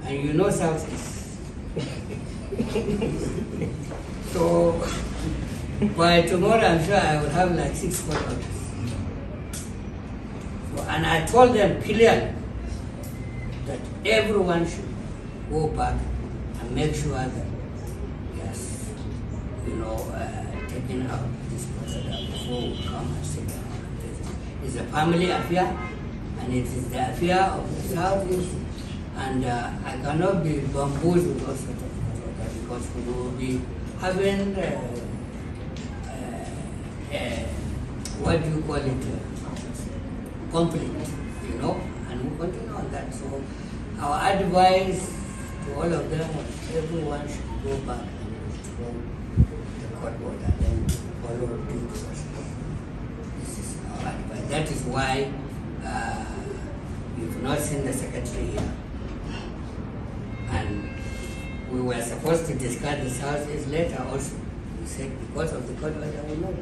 and you know Southeast. So by tomorrow, I'm sure I will have like 6 court orders. So, and I told them clearly that everyone should go back and make sure that, yes, taking out this court order before we come and sit down. It's a family affair, and it is the affair of the Southeast, and I cannot be bamboozled also because we will be having what do you call it, conflict, and we continue on that. So our advice to all of them was everyone should go back and control the court order and follow due process. This is our advice. That is why you've not seen the secretary here. And we were supposed to discuss the Southeast later also. We said because of the court order, we know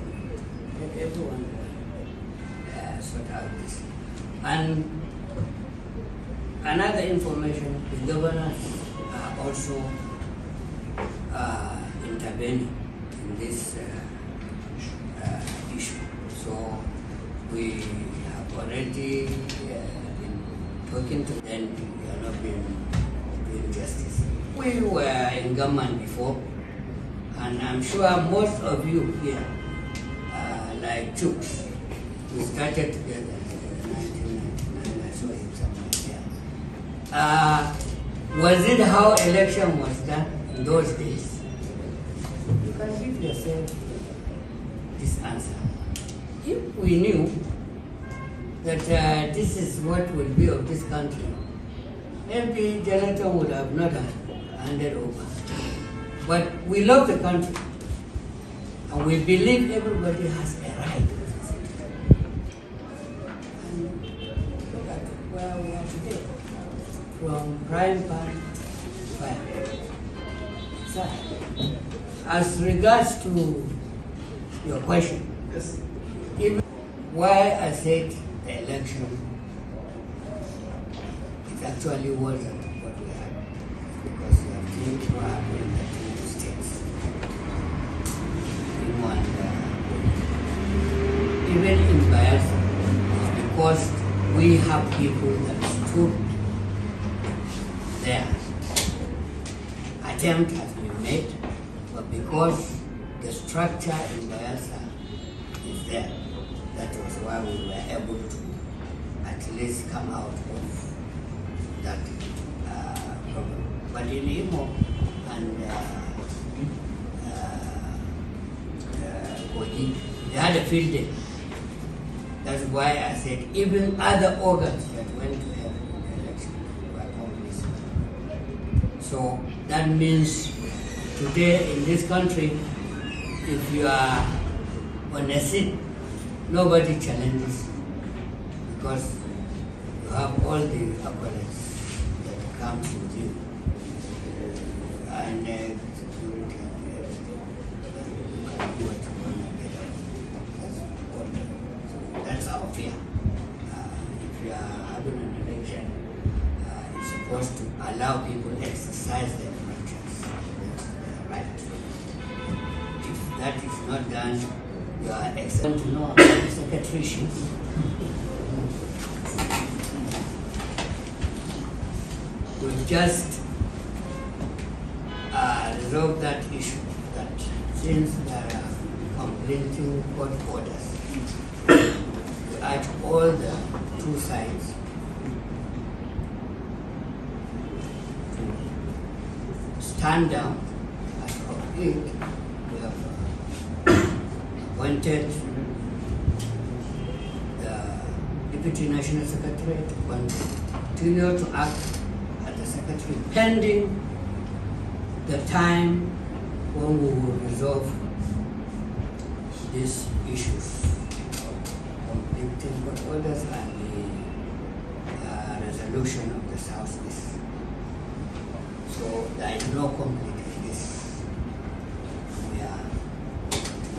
let everyone sort out this. And another information, the governors are also intervening in this issue. So we have already been talking to them. We have not been doing justice. We were in government before, and I'm sure most of you here, like Chooks, we started together in 1999. I saw him somewhere here. Was it how election was done in those days? You can give yourself this answer. If we knew that this is what will be of this country, maybe Jonathan would have not handed over. But we love the country, and we believe everybody has a right. And look at where we are today, from prime pan to fire. So, as regards to your question, Yes. even why I said the election, it actually wasn't what we had, because you have seen what happened in the two states. Even in Bayelsa, because we have people that stood there. Attempt has been made, but because the structure in Bayelsa is there, that was why we were able to at least come out of that problem. But in Imo and Kogi, they had a field day. That's why I said even other organs that went to have the election were complicit. So that means today in this country, if you are on a seat, nobody challenges, because you have all the accolades that comes with you, and security and everything. You can do what you want to get out. So that's our fear. If you are having an election, it's supposed to allow people to exercise their franchise, their right. If that is not done, you are excellent to know about the secretaryship. We've just resolved that issue, that since there are completing court orders, we urge all the two sides to stand down as of it. We have appointed the Deputy National Secretary to continue to act as the Secretary pending the time when we will resolve these issues of conflicting court orders and the resolution of the Southeast. So there is no conflict in this. We are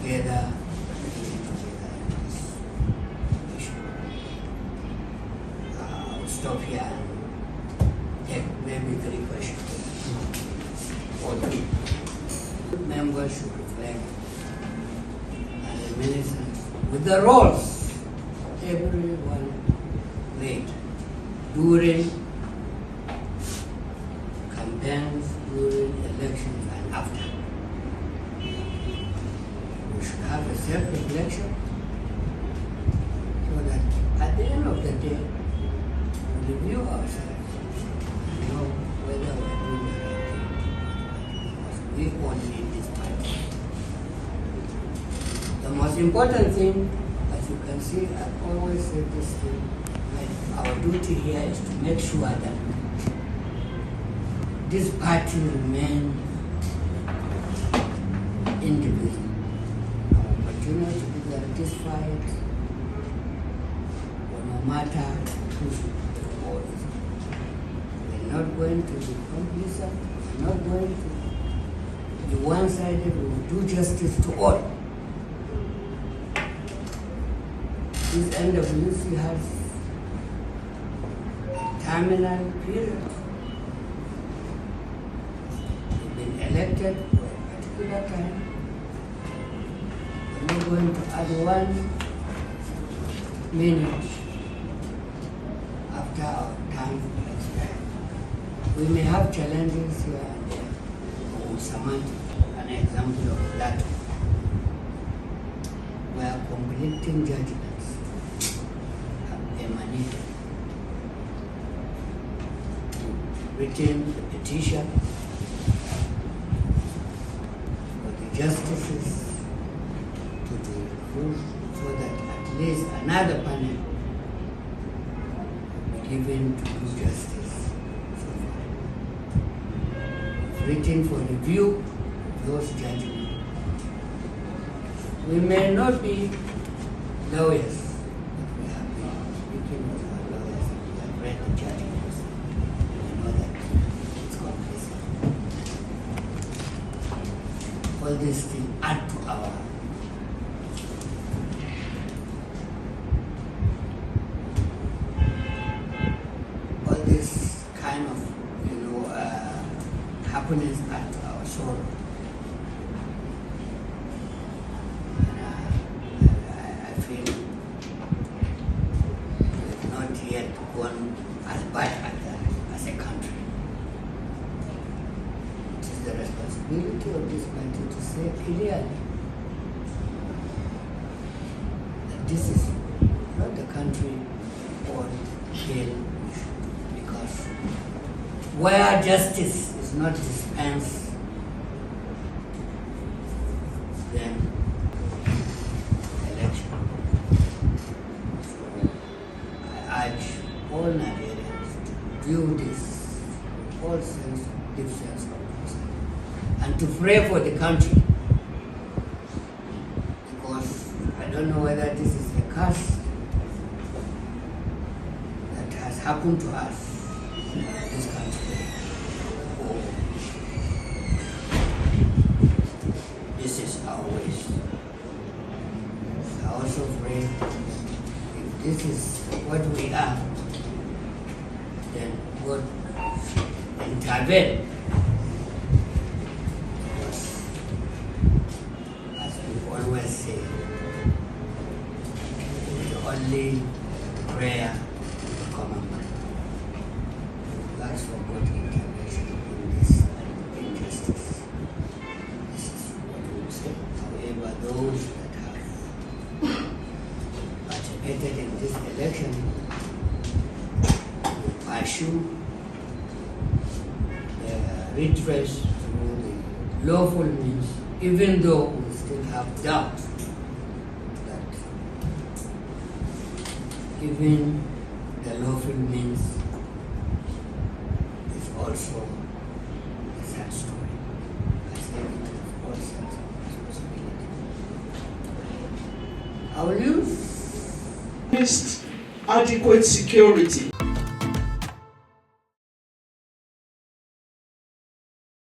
together. Stop here and take maybe 3 questions. Or 2. Members should reflect and reminiscence with the roles everyone played during campaigns, during elections, and after. We should have a self-reflection so that at the end of the day, we review ourselves and know whether we are doing the right thing. Because we all need this party. The most important thing, as you can see, I've always said this thing, like our duty here is to make sure that this party remains indivisible. Our opportunity to be satisfied, no matter who's or is. We're not going to be complacent, we're not going to be one-sided, we will do justice to all. This NWC has a terminal period. They've been elected for a particular time. We're not going to add 1 minute after our time expires. We may have challenges here and there. Samant, an example of that, where conflicting judgments have emanated. Written the petition for the justices to be approved so that at least another panel be given to do justice. So written for review of those judgments. We may not be lawyers, but we have been speaking with our lawyers and we have read the judgments. We know that it's complex. All these things add to our this kind of, happiness add to our sorrow. And I feel we've not yet gone as bad as a country. It is the responsibility of this country to say clearly that this is not the country or jail. Because where justice is not dispensed, then election. So I urge all Nigerians to view this with all deep sense of concern and to pray for the country. Because I don't know whether this is a curse that has happened to us. This country. Oh, this is our wish. I also pray if this is what we are, then God intervene. Because, as we always say, the only prayer of common man. That's for God intervention in this injustice. This is what we would say. However, those that have participated in this election will pursue their redress through the lawful means, even though we still have doubt that even the lawful means also a sad story. I say it with all sense of responsibility. I will use adequate security.